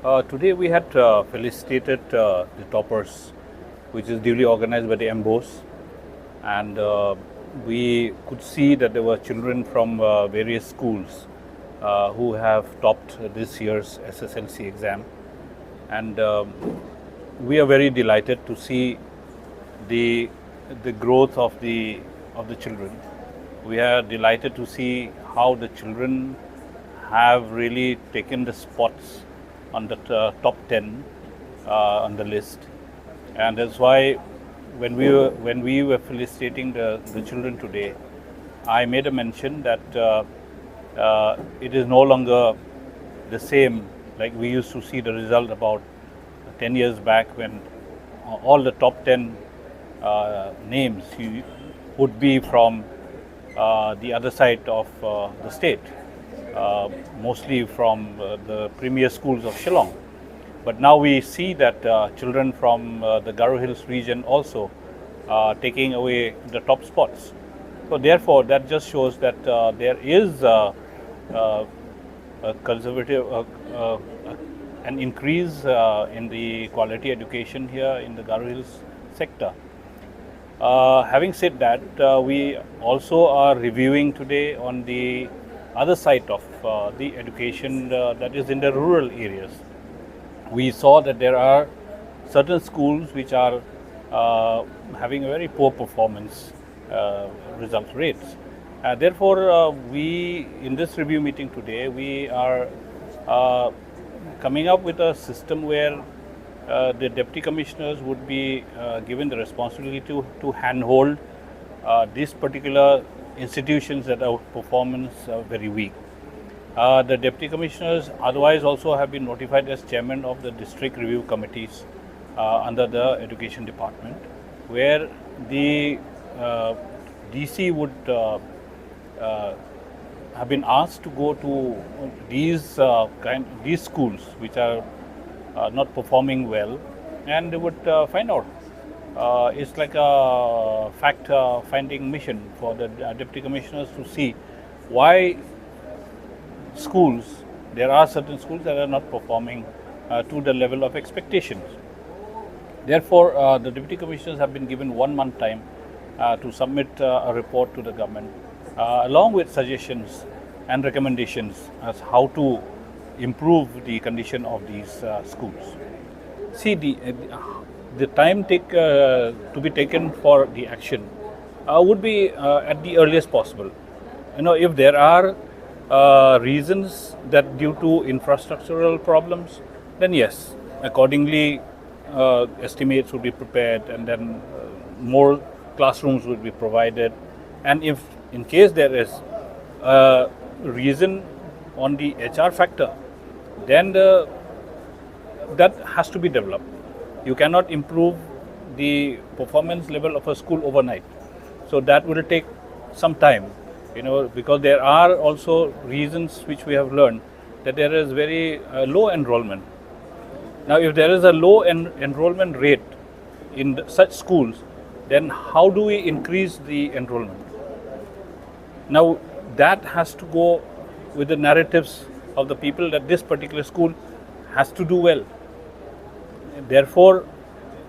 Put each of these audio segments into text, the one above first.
Today we had felicitated the toppers, which is duly organized by the MBOs, and we could see that there were children from various schools who have topped this year's SSLC exam, and we are very delighted to see the growth of the children. We are delighted to see how the children have really taken the spots on the top 10 on the list, and that's why when we were felicitating the children today, I made a mention that it is no longer the same like we used to see the result about 10 years back, when all the top 10 names would be from the other side of the state. Mostly from the premier schools of Shillong. But now we see that children from the Garo Hills region also taking away the top spots. So therefore, that just shows that there is a conservative, an increase in the quality education here in the Garo Hills sector. Having said that, we also are reviewing today on the other side of the education that is in the rural areas. We saw that there are certain schools which are having a very poor performance result rates. Therefore, we in this review meeting today, we are coming up with a system where the deputy commissioners would be given the responsibility to handhold these particular institutions that are performance very weak. The deputy commissioners otherwise also have been notified as chairman of the district review committees under the education department, where the DC would have been asked to go to these schools which are not performing well, and they would find out. It's like a fact-finding mission for the deputy commissioners to see why there are certain schools that are not performing to the level of expectations. Therefore, the deputy commissioners have been given 1 month time to submit a report to the government, along with suggestions and recommendations as how to improve the condition of these schools. See, the time to be taken for the action would be at the earliest possible. If there are reasons that due to infrastructural problems, then yes, accordingly estimates would be prepared, and then more classrooms would be provided. And if in case there is a reason on the HR factor, then that has to be developed. You cannot improve the performance level of a school overnight. So that will take some time, because there are also reasons which we have learned that there is very low enrollment. Now, if there is a low enrollment rate in such schools, then how do we increase the enrollment? Now, that has to go with the narratives of the people that this particular school has to do well. Therefore,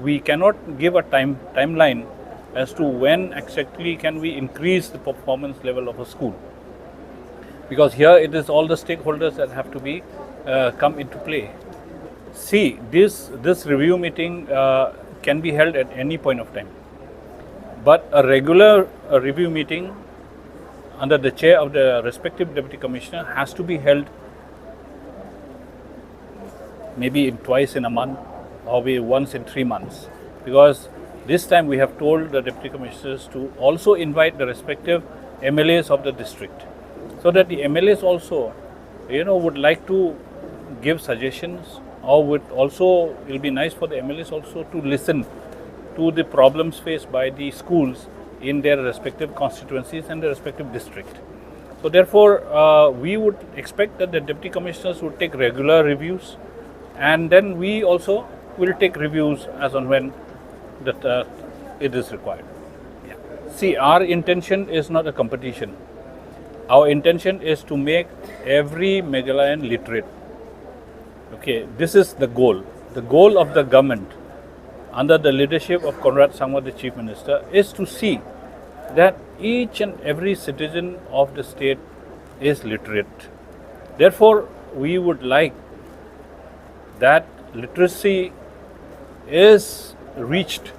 we cannot give a timeline as to when exactly can we increase the performance level of a school, because here it is all the stakeholders that have to be come into play. See, this review meeting can be held at any point of time, but a regular review meeting under the chair of the respective deputy commissioner has to be held maybe twice in a month, or maybe once in 3 months, because this time we have told the deputy commissioners to also invite the respective MLAs of the district, so that the MLAs also, would like to give suggestions, or it will be nice for the MLAs also to listen to the problems faced by the schools in their respective constituencies and the respective district. So therefore, we would expect that the deputy commissioners would take regular reviews, and then we also will take reviews as and when that it is required. Yeah. See, our intention is not a competition. Our intention is to make every Meghalayan literate. Okay, this is the goal. The goal of the government under the leadership of Conrad Sangma, the Chief Minister, is to see that each and every citizen of the state is literate. Therefore, we would like that literacy is reached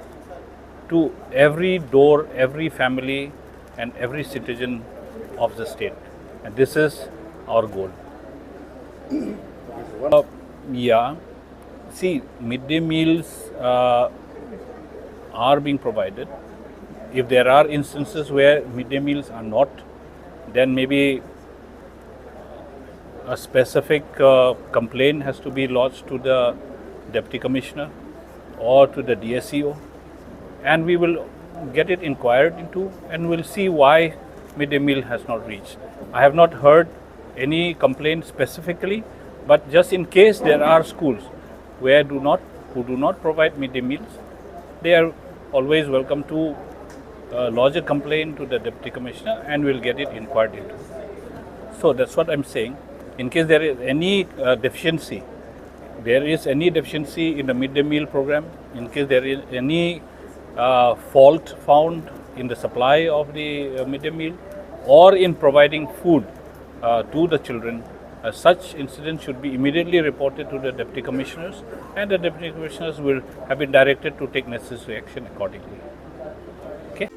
to every door, every family and every citizen of the state. And this is our goal. Yeah, see, midday meals are being provided. If there are instances where midday meals are not, then maybe a specific complaint has to be lodged to the Deputy Commissioner or to the DSEO, and we will get it inquired into and we'll see why midday meal has not reached. I have not heard any complaint specifically, but just in case there are schools who do not provide midday meals, they are always welcome to lodge a complaint to the Deputy Commissioner and we'll get it inquired into. So that's what I'm saying. In case there is any deficiency in the midday meal program, in case there is any fault found in the supply of the midday meal or in providing food to the children, such incidents should be immediately reported to the Deputy Commissioners, and the Deputy Commissioners will have been directed to take necessary action accordingly. Okay.